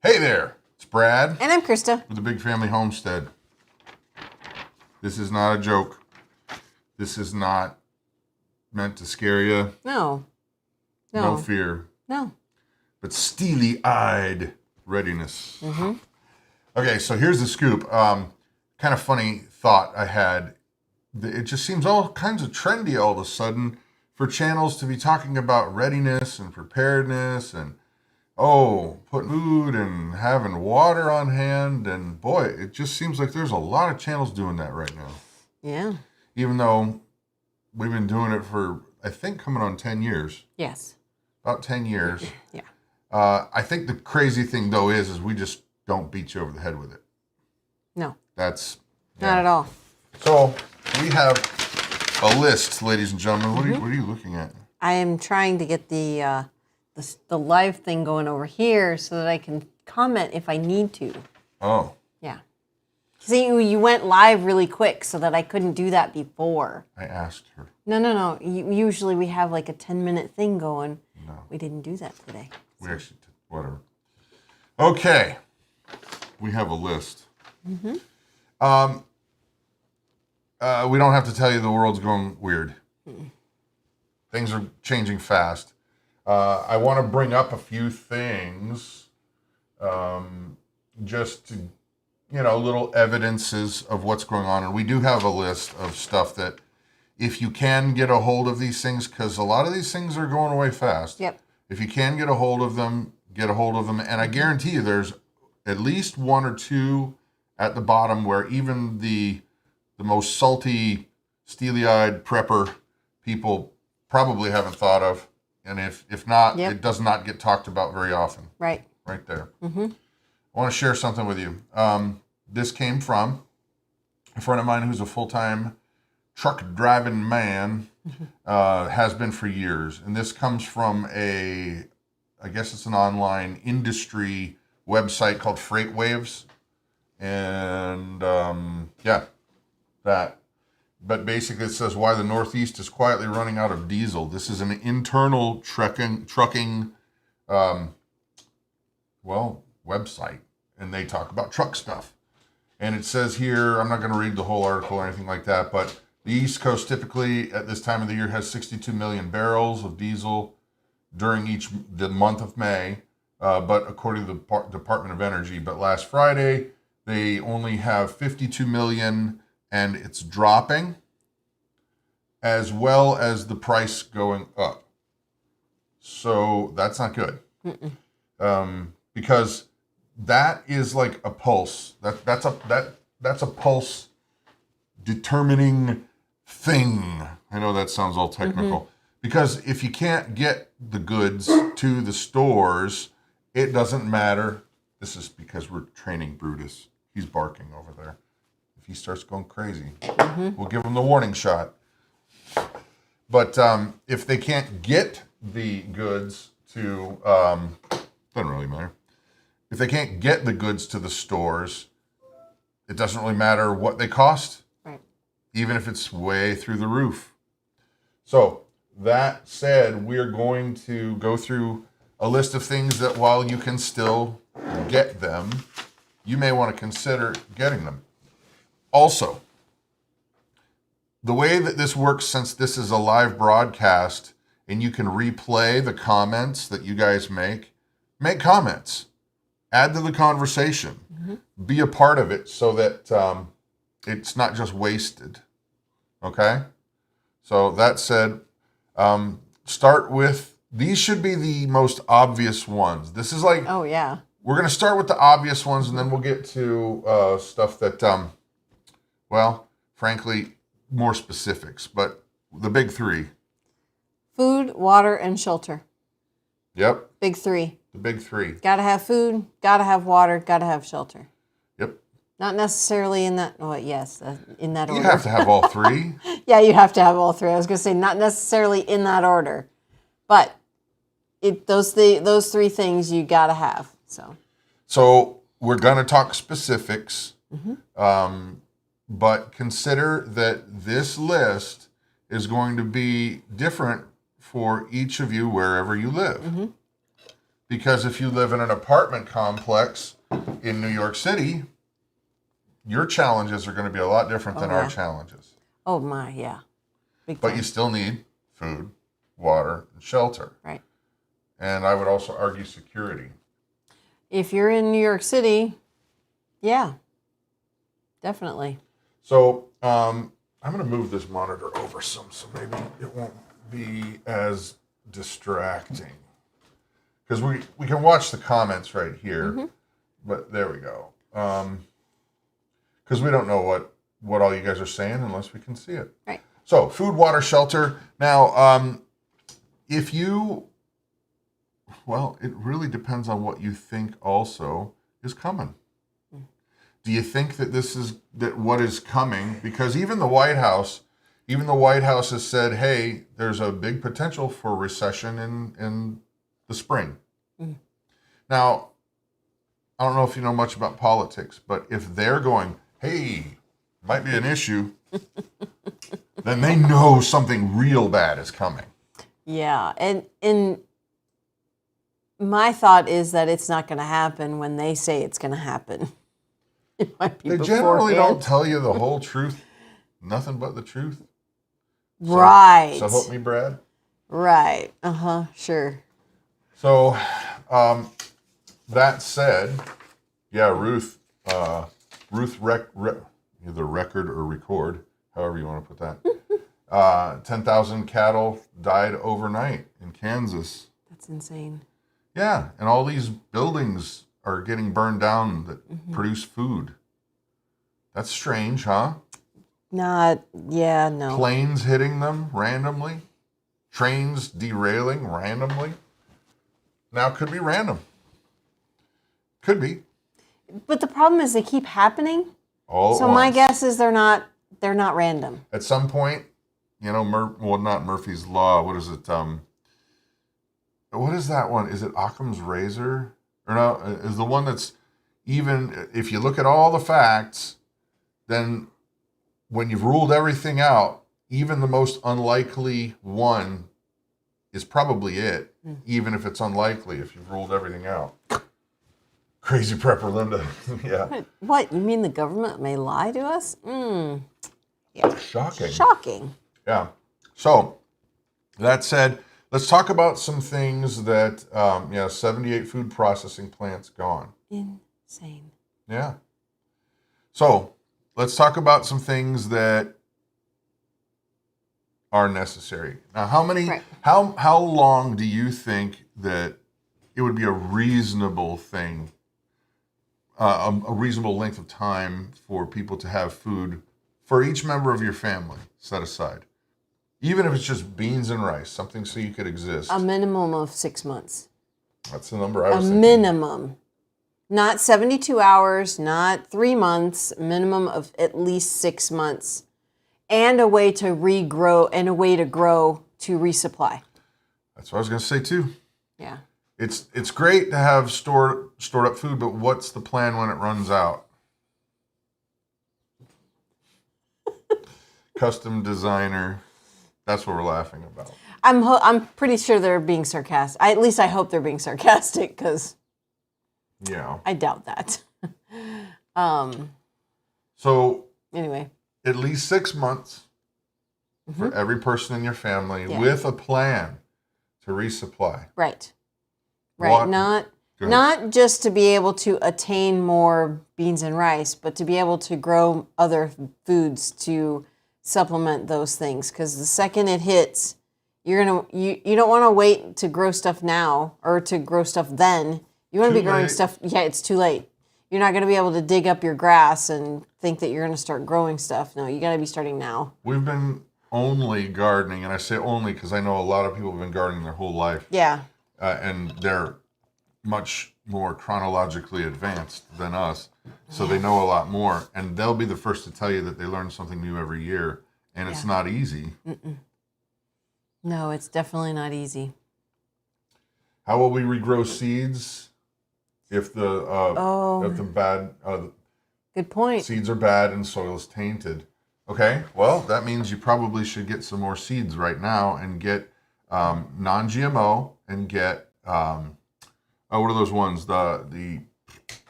Hey there, it's Brad. And I'm Christa. With the Big Family Homestead. This is not a joke. This is not meant to scare you. No. No fear. No. But steely-eyed readiness. Okay, so here's the scoop. Kind of funny thought I had. It just seems all kinds of trendy all of a sudden for channels to be talking about readiness and preparedness and putting food and having water on hand. And boy, it just seems like there's a lot of channels doing that right now. Yeah. Even though we've been doing it for, I think, coming on 10 years. Yes. About 10 years. Yeah. I think the crazy thing, though, is we just don't beat you over the head with it. No. That's... Not at all. So, we have a list, ladies and gentlemen. What are you looking at? I am trying to get the live thing going over here so that I can comment if I need to. Oh. Yeah. See, you went live really quick so that I couldn't do that before. I asked her. No. Usually we have like a 10-minute thing going. No. We didn't do that today. We actually did. Whatever. Okay. We have a list. We don't have to tell you the world's going weird. Things are changing fast. I want to bring up a few things, just to, little evidences of what's going on. And we do have a list of stuff that, if you can get a hold of these things, because a lot of these things are going away fast. Yep. If you can get a hold of them, get a hold of them. And I guarantee you there's at least one or two at the bottom where even the most salty, steely-eyed prepper people probably haven't thought of. And if not, It does not get talked about very often. Right. Right there. I want to share something with you. This came from a friend of mine who's a full-time truck driving man, has been for years. And this comes from I guess it's an online industry website called Freight Waves. And that. But basically it says why the Northeast is quietly running out of diesel. This is an internal trucking website. And they talk about truck stuff. And it says here, I'm not going to read the whole article or anything like that, but the East Coast typically at this time of the year has 62 million barrels of diesel during the month of May. But according to the Department of Energy, but last Friday, they only have 52 million and it's dropping, as well as the price going up. So that's not good. Because that is like a pulse. That's a pulse determining thing. I know that sounds all technical. Because if you can't get the goods to the stores, it doesn't matter. This is because we're training Brutus. He's barking over there. If he starts going crazy, we'll give him the warning shot. But if they can't get the goods to, doesn't really matter. If they can't get the goods to the stores, it doesn't really matter what they cost, right? Even if it's way through the roof. So that said, we're going to go through a list of things that while you can still get them, you may want to consider getting them. Also, the way that this works, since this is a live broadcast and you can replay the comments that you guys make comments. Add to the conversation. Be a part of it so that it's not just wasted. Okay? So that said, start with, these should be the most obvious ones. This is like... Oh, yeah. We're going to start with the obvious ones, and then we'll get to stuff that, frankly, more specifics. But the big three. Food, water, and shelter. Yep. Big three. The big three. Gotta have food, gotta have water, gotta have shelter. Yep. Not necessarily in that, in that order. You have to have all three. Yeah, you have to have all three. I was going to say not necessarily in that order. But those three things you gotta have. So we're going to talk specifics, but consider that this list is going to be different for each of you wherever you live. Because if you live in an apartment complex in New York City, your challenges are going to be a lot different than our challenges. Oh my, yeah. Big But time. you still need food, water, and shelter. Right. And I would also argue security. If you're in New York City, yeah, definitely. So I'm going to move this monitor over some, so maybe it won't be as distracting. Because we can watch the comments right here, but there we go. Because we don't know what all you guys are saying unless we can see it. Right. So food, water, shelter. Now, if you, well, it really depends on what you think also is coming. Do you think that that what is coming? Because even the White House has said, hey, there's a big potential for recession in the spring. Now, I don't know if you know much about politics, but if they're going, hey, might be an issue, then they know something real bad is coming. Yeah, and my thought is that it's not going to happen when they say it's going to happen. It might be They generally don't tell you the whole truth, nothing but the truth. Right. So help me, Brad. Right. Sure. So, that said, yeah, Ruth, either record or record, however you want to put that. 10,000 cattle died overnight in Kansas. That's insane. Yeah, and all these buildings are getting burned down that produce food. That's strange, huh? No. Planes hitting them randomly. Trains derailing randomly. Now, it could be random. Could be. But the problem is they keep happening. All so my guess is they're not random. At some point, you know, not Murphy's Law. What is it? What is that one? Is it Occam's Razor? Or no, is the one that's even, if you look at all the facts, then when you've ruled everything out, even the most unlikely one is probably it, even if it's unlikely, if you've ruled everything out. Crazy prepper, Linda. Yeah. What? You mean the government may lie to us? Yeah. Shocking. Shocking. Yeah. So, that said, let's talk about some things that, 78 food processing plants gone. Insane. Yeah. So, let's talk about some things that are necessary. Now, how long do you think that it would be a reasonable thing, a reasonable length of time for people to have food for each member of your family set aside? Even if it's just beans and rice, something so you could exist. A minimum of 6 months. That's the number I was thinking. A minimum. Not 72 hours, not 3 months, minimum of at least 6 months. And a way to regrow and a way to grow to resupply. That's what I was going to say too. Yeah. It's great to have stored up food, but what's the plan when it runs out? Custom designer. That's what we're laughing about. I'm pretty sure they're being sarcastic. At least I hope they're being sarcastic because I doubt that. So anyway, at least 6 months for every person in your family with a plan to resupply. Right. Not just to be able to attain more beans and rice, but to be able to grow other foods to supplement those things. Because the second it hits, you don't want to wait to grow stuff now or to grow stuff then. You want to be growing stuff. Yeah, it's too late. You're not going to be able to dig up your grass and think that you're going to start growing stuff. No, you got to be starting now. We've been only gardening, and I say only because I know a lot of people have been gardening their whole life. Yeah. And they're much more chronologically advanced than us, so they know a lot more. And they'll be the first to tell you that they learn something new every year, and it's not easy. No, it's definitely not easy. How will we regrow seeds if the bad good point seeds are bad and soil is tainted? Okay, well, that means you probably should get some more seeds right now and get non-GMO and get what are those ones? The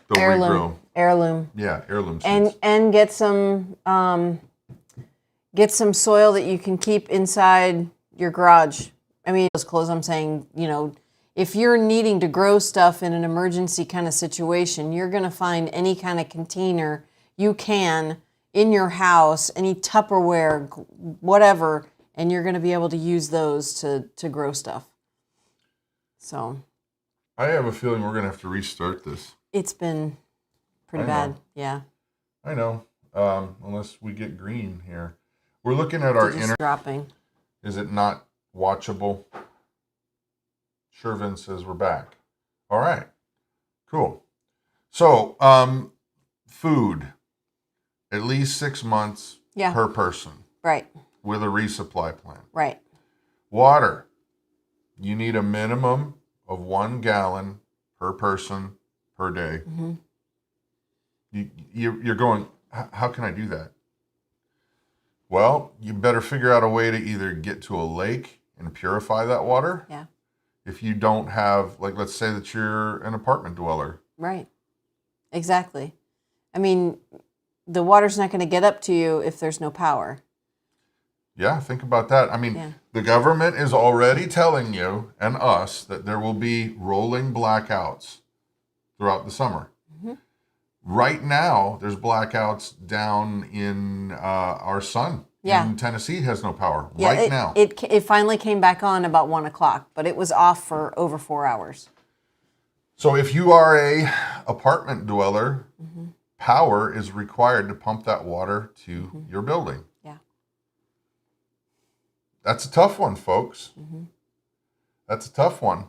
regrow. Heirloom. Yeah, heirloom seeds. And get some soil that you can keep inside your garage. I mean, those clothes, I'm saying, if you're needing to grow stuff in an emergency kind of situation, you're going to find any kind of container you can in your house, any Tupperware, whatever, and you're going to be able to use those to grow stuff. So I have a feeling we're going to have to restart this. It's been pretty bad. Yeah. I know. Unless we get green here. We're looking at our inner. Dropping. Is it not watchable? Shervin says we're back. All right. Cool. So, food. At least 6 months per person. Right. With a resupply plan. Right. Water. You need a minimum of 1 gallon per person per day. Mm-hmm. You're going, how can I do that? Well, you better figure out a way to either get to a lake and purify that water. Yeah. If you don't have, like, let's say that you're an apartment dweller. Right. Exactly. I mean, the water's not going to get up to you if there's no power. Yeah, think about that. I mean, the government is already telling you and us that there will be rolling blackouts throughout the summer. Mm-hmm. Right now, there's blackouts down in our son in Tennessee has no power now. It finally came back on about 1 o'clock, but it was off for over 4 hours. So if you are a apartment dweller, power is required to pump that water to your building. Yeah. That's a tough one, folks. That's a tough one.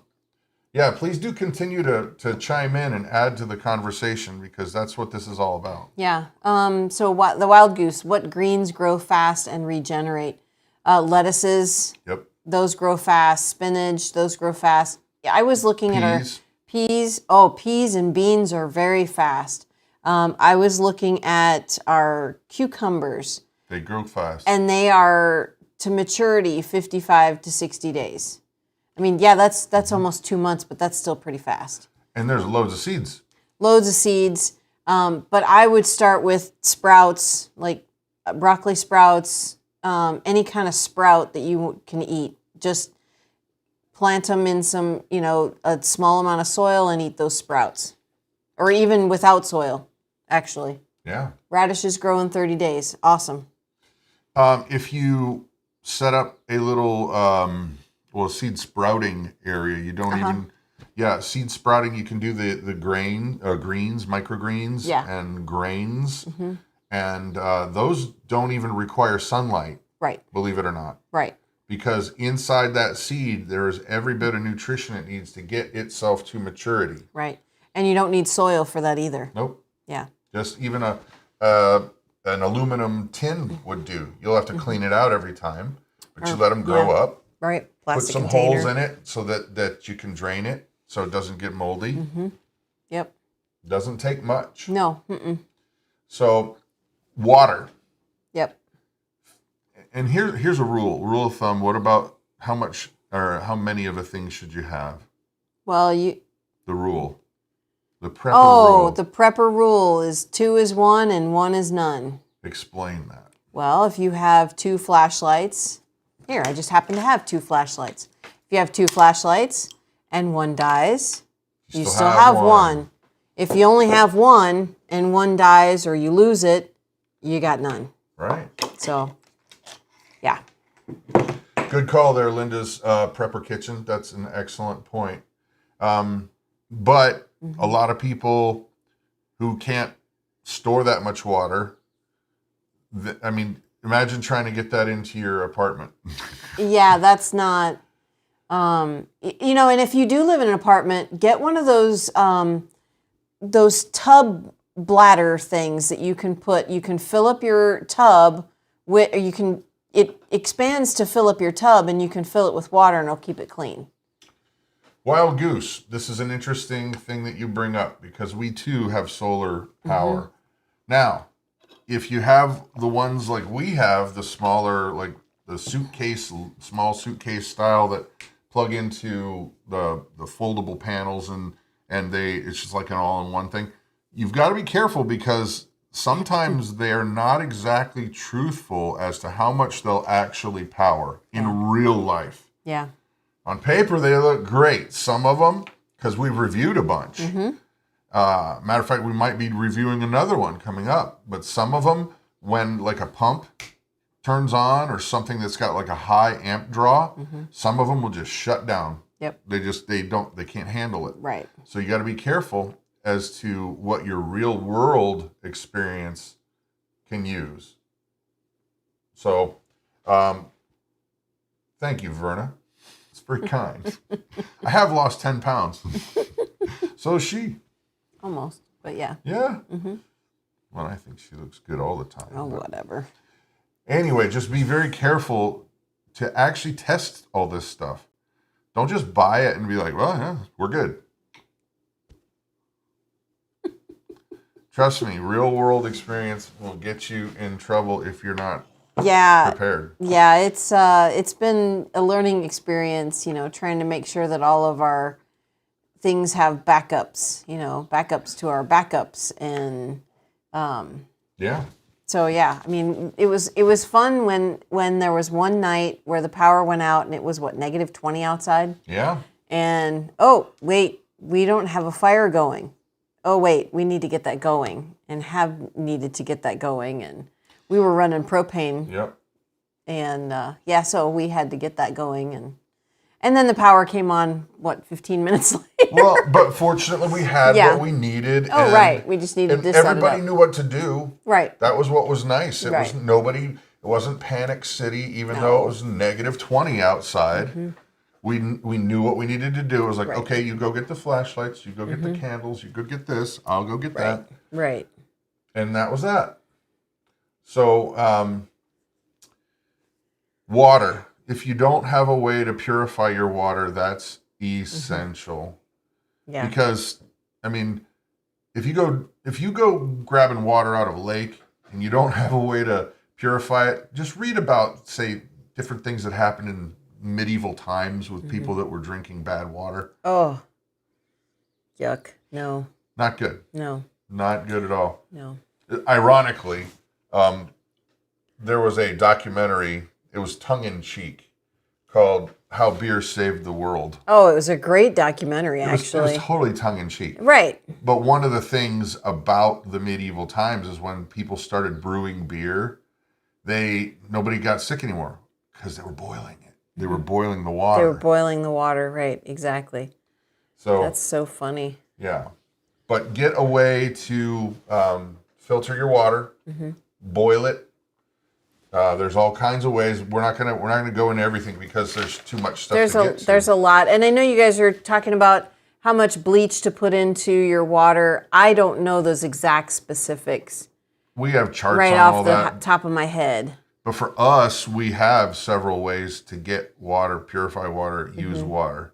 Yeah, please do continue to chime in and add to the conversation because that's what this is all about. Yeah. So the wild goose, what greens grow fast and regenerate? Lettuces. Yep. Those grow fast. Spinach. Those grow fast. Yeah, I was looking at our peas. Oh, peas and beans are very fast. I was looking at our cucumbers. They grow fast. And they are to maturity 55 to 60 days. I mean, yeah, that's almost 2 months, but that's still pretty fast. And there's loads of seeds. Loads of seeds. But I would start with sprouts, like broccoli sprouts, any kind of sprout that you can eat. Just plant them in some, a small amount of soil and eat those sprouts. Or even without soil, actually. Yeah. Radishes grow in 30 days. Awesome. If you set up a little... seed sprouting area. You don't seed sprouting, you can do the greens, microgreens, and grains. And those don't even require sunlight. Right. Believe it or not. Right. Because inside that seed, there is every bit of nutrition it needs to get itself to maturity. Right. And you don't need soil for that either. Nope. Yeah. Just even an aluminum tin would do. You'll have to clean it out every time, but you let them grow up. Right. Put some holes in it so that you can drain it so it doesn't get moldy. Yep. Doesn't take much. No. So, water. Yep. And here's a rule of thumb. What about how much or how many of a thing should you have? Well, the rule. The prepper rule. Oh, the prepper rule is 2 is 1 and 1 is none. Explain that. Well, if you have 2 flashlights, here, I just happen to have 2 flashlights. If you have 2 flashlights and 1 dies, you still have 1. If you only have 1 and 1 dies or you lose it, you got none. Right. So, yeah. Good call there, Linda's Prepper Kitchen. That's an excellent point. But a lot of people who can't store that much water, imagine trying to get that into your apartment. Yeah, that's not, and if you do live in an apartment, get one of those tub bladder things that you can fill up your tub with, or it expands to fill up your tub and you can fill it with water and it'll keep it clean. Wild goose. This is an interesting thing that you bring up because we too have solar power. Now, if you have the ones like we have, the smaller, like the small suitcase style that plug into the foldable panels and and it's just like an all-in-one thing. You've got to be careful because sometimes they're not exactly truthful as to how much they'll actually power in real life. Yeah. On paper, they look great. Some of them, because we've reviewed a bunch. Matter of fact, we might be reviewing another one coming up. But some of them, when like a pump turns on or something that's got like a high amp draw, some of them will just shut down. Yep. They can't handle it. Right. So you got to be careful as to what your real world experience can use. So, thank you, Verna. It's very kind. I have lost 10 pounds. So is she. Almost, but yeah. Yeah. Well, I think she looks good all the time. Oh, whatever. Anyway, just be very careful to actually test all this stuff. Don't just buy it and be like, well, yeah, we're good. Trust me, real world experience will get you in trouble if you're not prepared. Yeah, it's been a learning experience, trying to make sure that all of our things have backups, backups to our backups. And yeah. So yeah, I mean, it was fun when there was one night where the power went out and it was negative 20 outside. Yeah. And oh wait, we don't have a fire going. Oh wait, we need to get that going, and have needed to get that going, and we were running propane. Yep. And so we had to get that going, and then the power came on 15 minutes later. Well, but fortunately we had what we needed. Oh, right. We just needed to set it up. Everybody knew what to do. Right. That was what was nice. It wasn't Panic City, even though it was negative 20 outside. We knew what we needed to do. It was like, okay, you go get the flashlights, you go get the candles, you go get this, I'll go get that. Right. And that was that. So, water. If you don't have a way to purify your water, that's essential. Yeah. Because, I mean, if you go grabbing water out of a lake and you don't have a way to purify it, just read about, say, different things that happened in medieval times with people that were drinking bad water. Oh. Yuck. No. Not good. No. Not good at all. No. Ironically, there was a documentary, it was tongue-in-cheek, called How Beer Saved the World. Oh, it was a great documentary, actually. It was totally tongue-in-cheek. Right. But one of the things about the medieval times is when people started brewing beer, nobody got sick anymore because they were boiling it. They were boiling the water. They were boiling the water, right, exactly. So that's so funny. Yeah. But get a way to filter your water, boil it. There's all kinds of ways. We're not gonna go into everything because there's too much stuff to get to. There's a lot. And I know you guys are talking about how much bleach to put into your water. I don't know those exact specifics. We have charts right on off all the that. top of my head. But for us, we have several ways to get water, purify water, use water.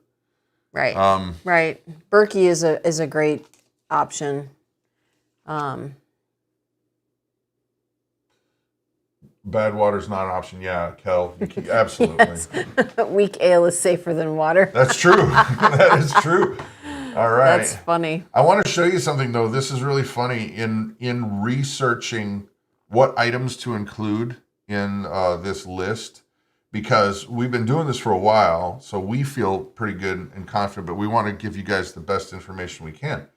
Right. Right. Berkey is a great option. Bad water's not an option. Yeah, Kel, absolutely. Weak ale is safer than water. That's true. That is true. All right. That's funny. I want to show you something, though. This is really funny. In researching what items to include in this list, because we've been doing this for a while, so we feel pretty good and confident, but we want to give you guys the best information we can.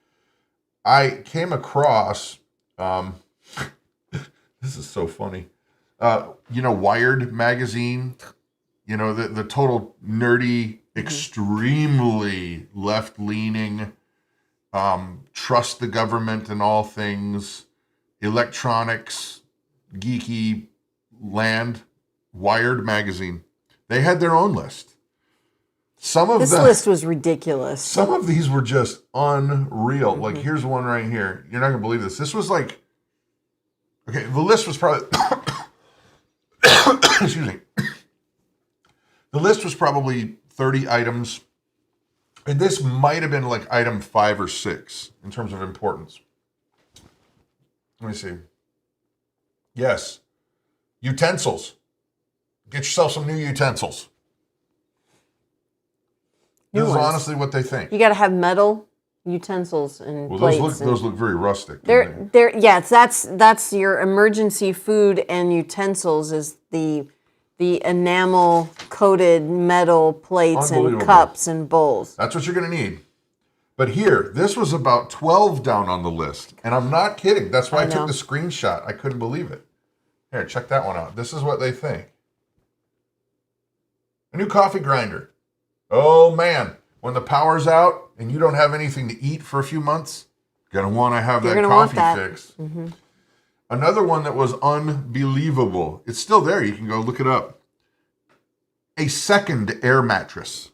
I came across, this is so funny, Wired magazine, the total nerdy, extremely left-leaning, trust the government in all things, electronics, geeky land, Wired magazine. They had their own list. This list was ridiculous. Some of these were just unreal. Like, here's one right here. You're not going to believe this. This was like, okay, the list was probably, excuse me. The list was probably 30 items. And this might have been like item 5 or 6 in terms of importance. Let me see. Yes. Utensils. Get yourself some new utensils. This is honestly what they think. You got to have metal. utensils and Well, plates. those look very rustic. Yes, that's your emergency food and utensils is the enamel coated metal plates and cups and bowls. That's what you're going to need. But here, this was about 12 down on the list. And I'm not kidding. That's why I took the screenshot. I couldn't believe it. Here, check that one out. This is what they think. A new coffee grinder. Oh, man. When the power's out and you don't have anything to eat for a few months, you're going to want to have that coffee fix. Mm-hmm. Another one that was unbelievable. It's still there. You can go look it up. A second air mattress.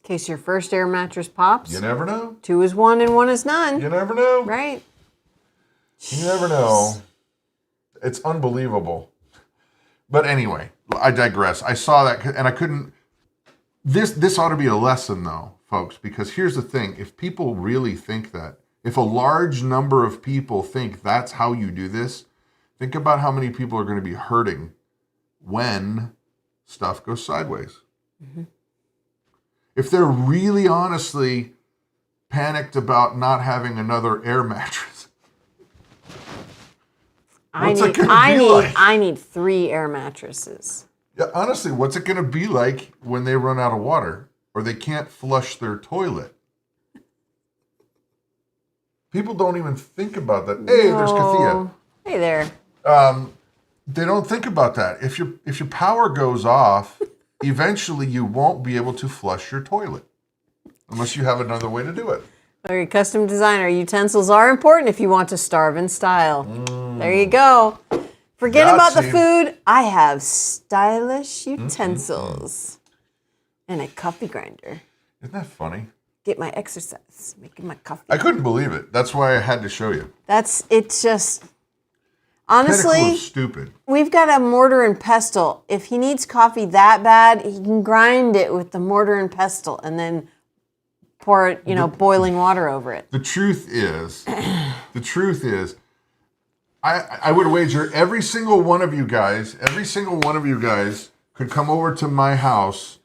In case your first air mattress pops. You never know. 2 is 1 and 1 is none. You never know. Right. You never know. It's unbelievable. But anyway, I digress. I saw that and I couldn't. This ought to be a lesson though, folks, because here's the thing. If people really think that, if a large number of people think that's how you do this, think about how many people are going to be hurting when stuff goes sideways. Mm-hmm. If they're really honestly panicked about not having another air mattress, I need 3 air mattresses. Yeah, honestly, what's it going to be like when they run out of water or they can't flush their toilet? People don't even think about that. Hey, there's Kathia. Hey there. They don't think about that. If your power goes off, eventually you won't be able to flush your toilet unless you have another way to do it. Or your custom designer. Utensils are important if you want to starve in style. There you go. Forget about the food. I have stylish utensils and a coffee grinder. Isn't that funny? Get my exercise, making my coffee. I couldn't believe it. That's why I had to show you. It's just, honestly, Pinnacle is stupid. We've got a mortar and pestle. If he needs coffee that bad, he can grind it with the mortar and pestle and then pour it, boiling water over it. The truth is, I would wager every single one of you guys could come over to my house.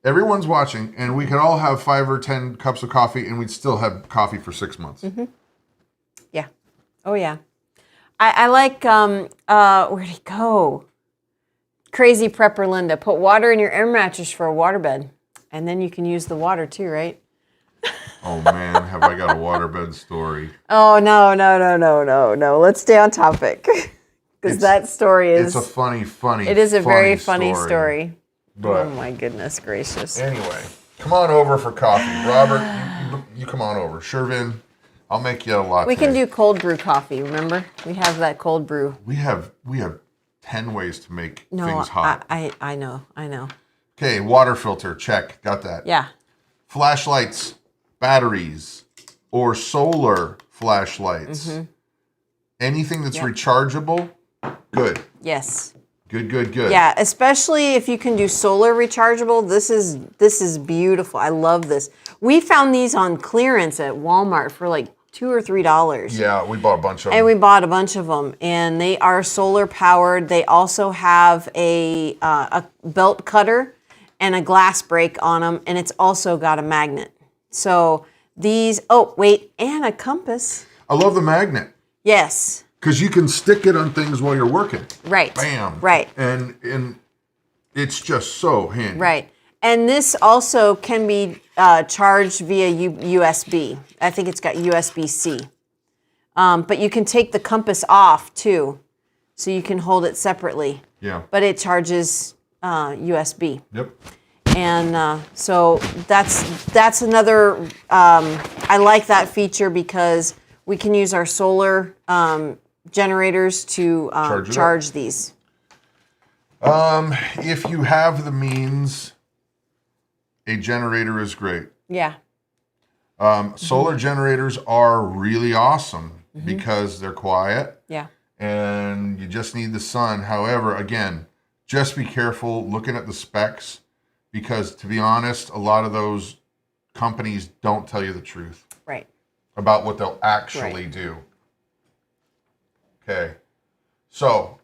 Everyone's watching, and we could all have 5 or 10 cups of coffee, and we'd still have coffee for 6 months. Mm-hmm. Yeah. Oh, yeah. I like, where'd he go? Crazy Prepper Linda. Put water in your air mattress for a waterbed, and then you can use the water too, right? Oh, man, have I got a waterbed story. Oh, no. Let's stay on topic. Because that story is... It's a funny It is a very funny story. But, oh, my goodness gracious. Anyway, come on over for coffee. Robert, you come on over. Shervin, I'll make you a latte. We can do cold brew coffee, remember? We have that cold brew. We have 10 ways to make things hot. I know. Okay, water filter, check. Got that. Yeah. Flashlights, batteries, or solar flashlights. Mm-hmm. Anything that's rechargeable, good. Yes. Good. Yeah, especially if you can do solar rechargeable. This is beautiful. I love this. We found these on clearance at Walmart for like $2 or $3. Yeah, we bought a bunch of them. And we bought a bunch of them, and they are solar powered. They also have a belt cutter and a glass break on them, and it's also got a magnet. So these, and a compass. I love the magnet. Yes. Because you can stick it on things while you're working. Right. Bam. Right. And it's just so handy. Right. And this also can be charged via USB. I think it's got USB-C. But you can take the compass off too, so you can hold it separately. Yeah. But it charges USB. Yep. And so that's another. I like that feature because we can use our solar generators to charge these. If you have the means, a generator is great. Yeah. Solar generators are really awesome because they're quiet. Yeah. And you just need the sun. However, again, just be careful looking at the specs because, to be honest, a lot of those companies don't tell you the truth. Right. About what they'll actually do. Okay. So,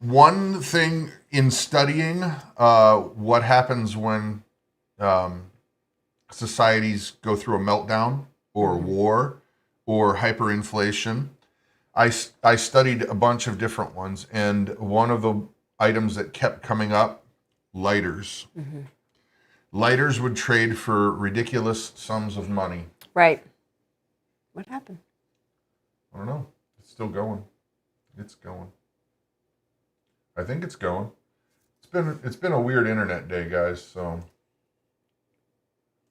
one thing in studying what happens when societies go through a meltdown or war or hyperinflation. I studied a bunch of different ones, and one of the items that kept coming up, lighters. Lighters would trade for ridiculous sums of money. Right. What happened? I don't know. It's still going. It's going. I think it's going. It's been a weird internet day, guys, so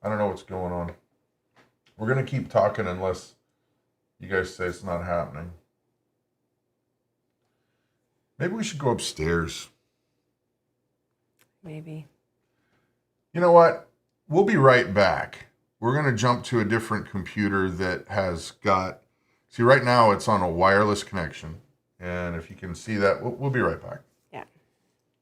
I don't know what's going on. We're going to keep talking unless you guys say it's not happening. Maybe we should go upstairs. Maybe. You know what? We'll be right back. We're going to jump to a different computer that has got... See, right now it's on a wireless connection. And if you can see that, we'll be right back.